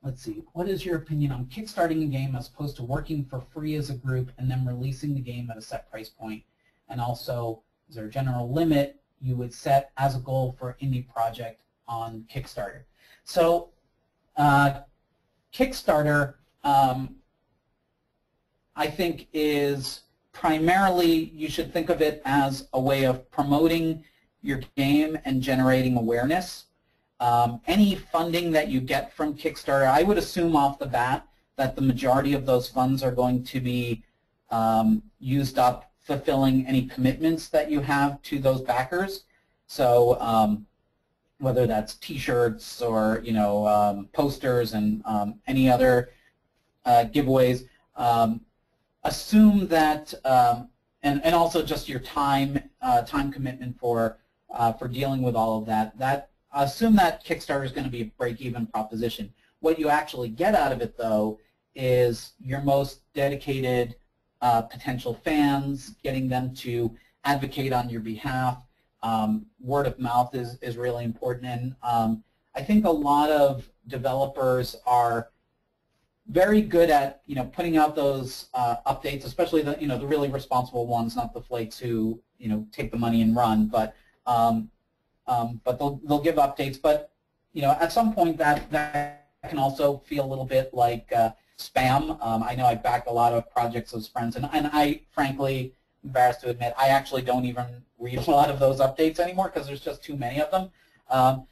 Let's see. What is your opinion on kickstarting a game as opposed to working for free as a group and then releasing the game at a set price point? And also, is there a general limit you would set as a goal for an indie project on Kickstarter? So Kickstarter, I think, is primarily, you should think of it as a way of promoting your game and generating awareness. Any funding that you get from Kickstarter, I would assume off the bat that the majority of those funds are going to be used up fulfilling any commitments that you have to those backers. So whether that's T-shirts or posters and any other giveaways, assume that, and also just your time commitment for dealing with all of that. Assume that Kickstarter is going to be a break-even proposition. What you actually get out of it, though, is your most dedicated potential fans, getting them to advocate on your behalf. Word of mouth is really important, and I think a lot of developers are very good at putting out those updates, especially the the really responsible ones, not the flakes who take the money and run, but they'll give updates. But at some point that can also feel a little bit like spam. I know I back a lot of projects as friends, and I, frankly, embarrassed to admit, I actually don't even read a lot of those updates anymore because there's just too many of them.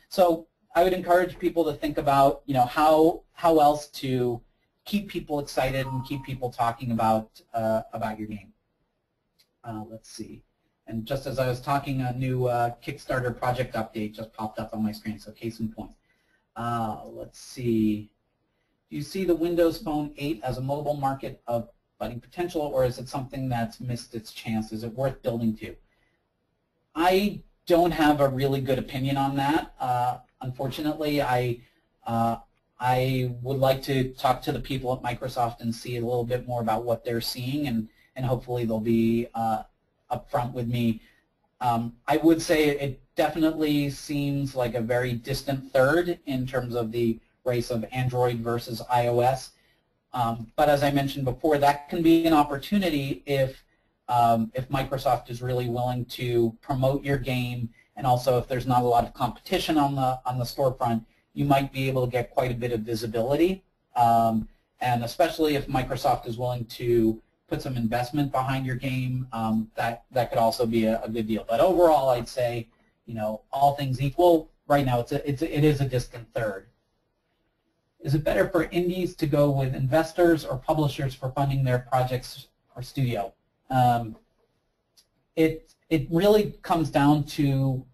So I would encourage people to think about, how else to keep people excited and keep people talking about your game. Let's see. And just as I was talking, a new Kickstarter project update just popped up on my screen, so case in point. Let's see. Do you see the Windows Phone 8 as a mobile market of budding potential, or is it something that's missed its chance? Is it worth building to? I don't have a really good opinion on that. Unfortunately, I would like to talk to the people at Microsoft and see a little bit more about what they're seeing, and hopefully they'll be upfront with me. I would say it definitely seems like a very distant third in terms of the race of Android versus iOS. But as I mentioned before, that can be an opportunity if Microsoft is really willing to promote your game, and also if there's not a lot of competition on the storefront, you might be able to get quite a bit of visibility. And especially if Microsoft is willing to put some investment behind your game, that could also be a good deal. But overall, I'd say, all things equal, right now it is a distant third. Is it better for indies to go with investors or publishers for funding their projects or studio? It really comes down to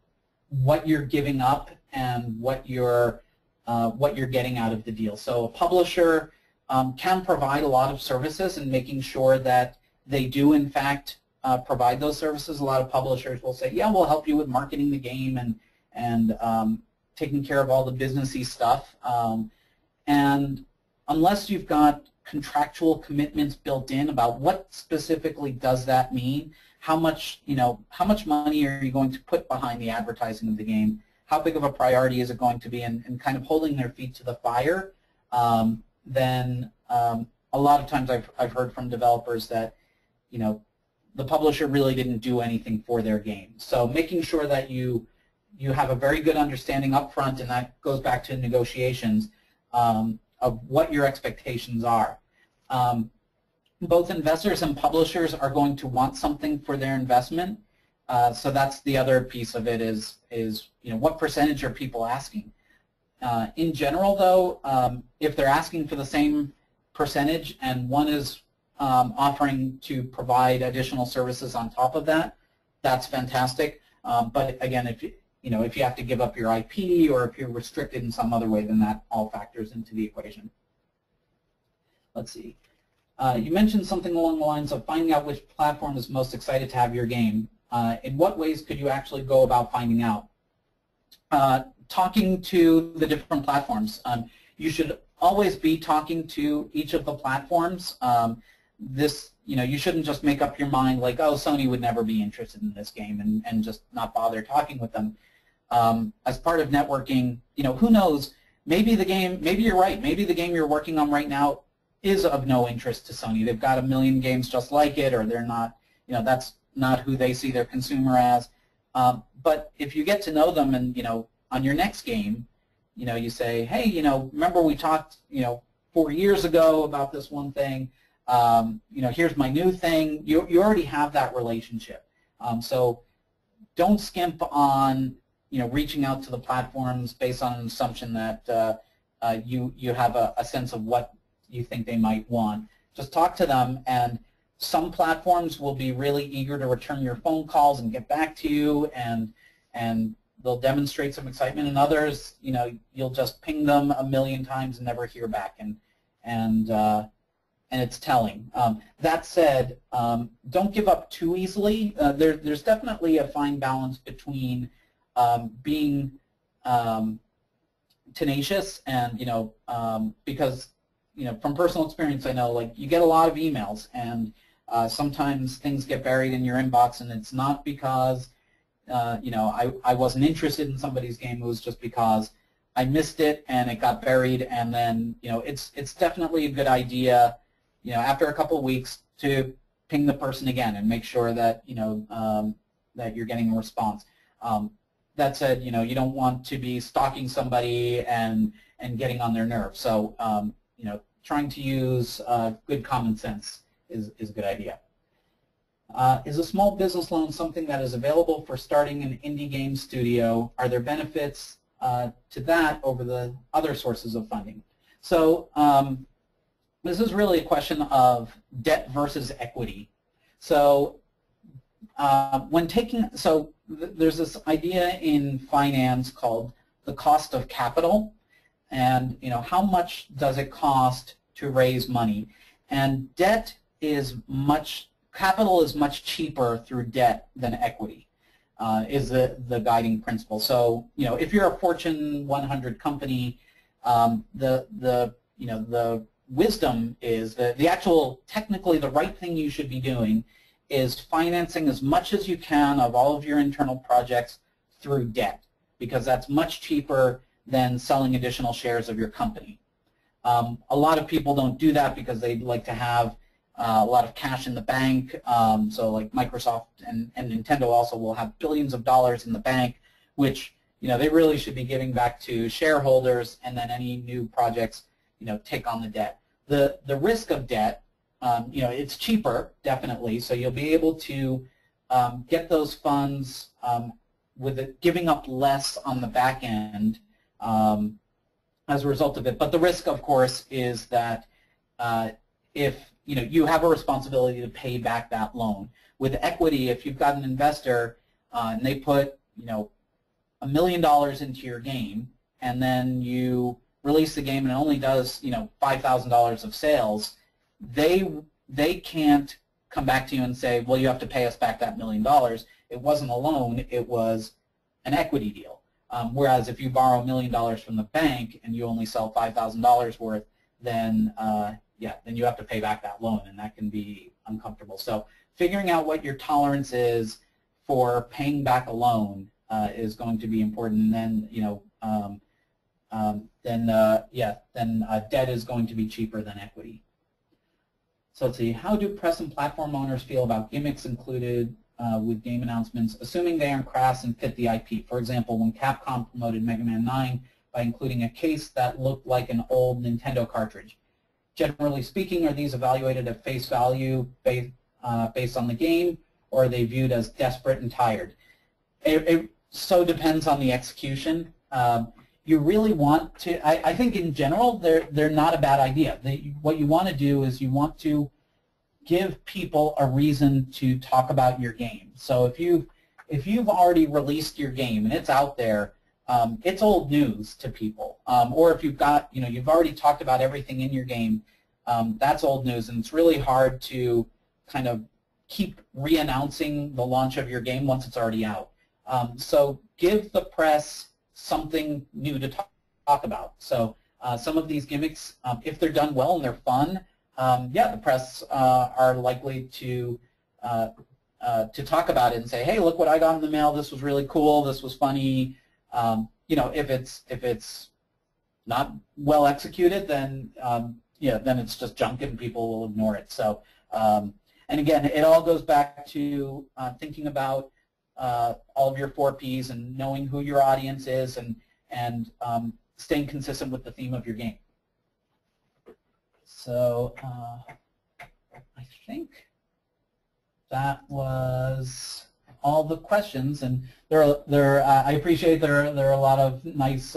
what you're giving up and what you're getting out of the deal. So a publisher can provide a lot of services, and making sure that they do in fact provide those services. A lot of publishers will say, yeah, we'll help you with marketing the game and taking care of all the businessy stuff. And unless you've got contractual commitments built in about what specifically does that mean, how much money are you going to put behind the advertising of the game, how big of a priority is it going to be, and kind of holding their feet to the fire, then a lot of times I've heard from developers that the publisher really didn't do anything for their game. So making sure that you have a very good understanding up front, and that goes back to negotiations, of what your expectations are. Both investors and publishers are going to want something for their investment, so that's the other piece of it is what percentage are people asking? In general, though, if they're asking for the same percentage and one is offering to provide additional services on top of that, that's fantastic. But again, if you have to give up your IP or if you're restricted in some other way, then that all factors into the equation. Let's see. You mentioned something along the lines of finding out which platform is most excited to have your game. In what ways could you actually go about finding out? Talking to the different platforms. You should always be talking to each of the platforms. You shouldn't just make up your mind like, oh, Sony would never be interested in this game, and just not bother talking with them. As part of networking, who knows, maybe you're right, maybe the game you're working on right now is of no interest to Sony. They've got a million games just like it, or they're not, that's not who they see their consumer as. But if you get to know them and, on your next game, you say, hey, remember we talked, 4 years ago about this one thing, here's my new thing. You already have that relationship. So don't skimp on, reaching out to the platforms based on an assumption that you have a sense of what you think they might want. Just talk to them, and some platforms will be really eager to return your phone calls and get back to you, and they'll demonstrate some excitement, and others, you'll just ping them a million times and never hear back, and it's telling. That said, don't give up too easily. There's definitely a fine balance between being tenacious and, because, from personal experience, I know, like, you get a lot of emails, and sometimes things get buried in your inbox, and it's not because, I wasn't interested in somebody's game. It was just because I missed it and it got buried, and then, it's definitely a good idea, after a couple of weeks to ping the person again and make sure that, that you're getting a response. That said, you don't want to be stalking somebody and getting on their nerves. So, trying to use good common sense is a good idea. Is a small business loan something that is available for starting an indie game studio? Are there benefits to that over the other sources of funding? So this is really a question of debt versus equity. So there's this idea in finance called the cost of capital, and how much does it cost to raise money? And capital is much cheaper through debt than equity, is the guiding principle. So if you're a Fortune 100 company, the wisdom is technically the right thing you should be doing is financing as much as you can of all of your internal projects through debt, because that's much cheaper than selling additional shares of your company. A lot of people don't do that because they like to have a lot of cash in the bank. So like Microsoft and Nintendo also will have billions of dollars in the bank, which they really should be giving back to shareholders, and then any new projects take on the debt. The risk of debt, it's cheaper, definitely, so you'll be able to get those funds with it giving up less on the back end as a result of it. But the risk, of course, is that if you have a responsibility to pay back that loan. With equity, if you've got an investor and they put $1 million into your game, and then you release the game and it only does $5,000 of sales, they can't come back to you and say, well, you have to pay us back that $1 million. It wasn't a loan, it was an equity deal. Whereas if you borrow $1 million from the bank and you only sell $5,000 worth, then then you have to pay back that loan, and that can be uncomfortable. So figuring out what your tolerance is for paying back a loan is going to be important. And then debt is going to be cheaper than equity. So let's see, how do press and platform owners feel about gimmicks included with game announcements, assuming they aren't crass and fit the IP? For example, when Capcom promoted Mega Man 9 by including a case that looked like an old Nintendo cartridge. Generally speaking, are these evaluated at face value based on the game, or are they viewed as desperate and tired? It so depends on the execution. You really want to, I think in general, they're not a bad idea. What you want to do is you want to give people a reason to talk about your game. So if you've already released your game and it's out there, it's old news to people. Or if you've got, you've already talked about everything in your game, that's old news, and it's really hard to kind of keep re-announcing the launch of your game once it's already out. So give the press something new to talk about. So some of these gimmicks, if they're done well and they're fun, the press are likely to talk about it and say, hey, look what I got in the mail. This was really cool. This was funny. If it's not well executed, then then it's just junk and people will ignore it. So, and again, it all goes back to thinking about all of your 4 Ps and knowing who your audience is, and staying consistent with the theme of your game. So I think that was all the questions, and I appreciate there are a lot of nice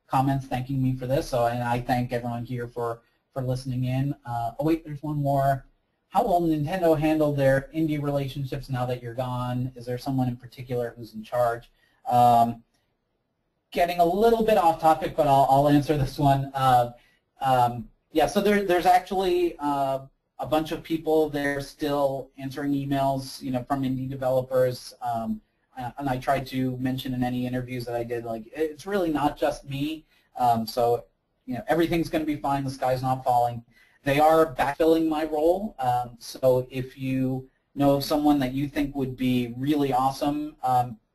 comments thanking me for this. So, and I thank everyone here for listening in. Oh wait, there's one more. How will Nintendo handle their indie relationships now that you're gone? Is there someone in particular who's in charge? Getting a little bit off topic, but I'll answer this one. So there's actually a bunch of people there still answering emails, from indie developers. And I tried to mention in any interviews that I did, like, it's really not just me. So, everything's going to be fine. The sky's not falling. They are backfilling my role. So if you know someone that you think would be really awesome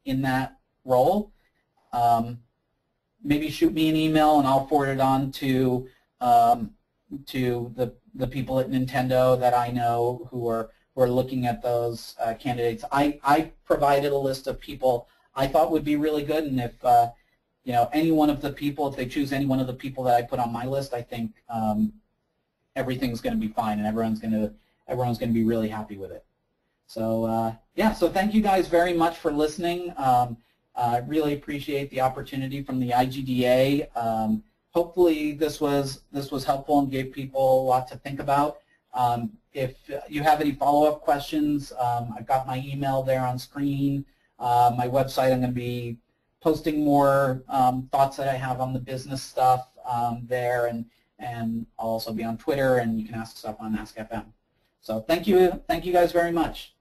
in that role, maybe shoot me an email and I'll forward it on to the people at Nintendo that I know who are looking at those candidates. I provided a list of people I thought would be really good, and if any one of the people, if they choose any one of the people that I put on my list, I think everything's going to be fine and everyone's going to be really happy with it. So yeah, so thank you guys very much for listening. I really appreciate the opportunity from the IGDA. Hopefully this was helpful and gave people a lot to think about. If you have any follow-up questions, I've got my email there on screen. My website, I'm going to be posting more thoughts that I have on the business stuff there, and I'll also be on Twitter, and you can ask stuff on Ask FM. So thank you guys very much.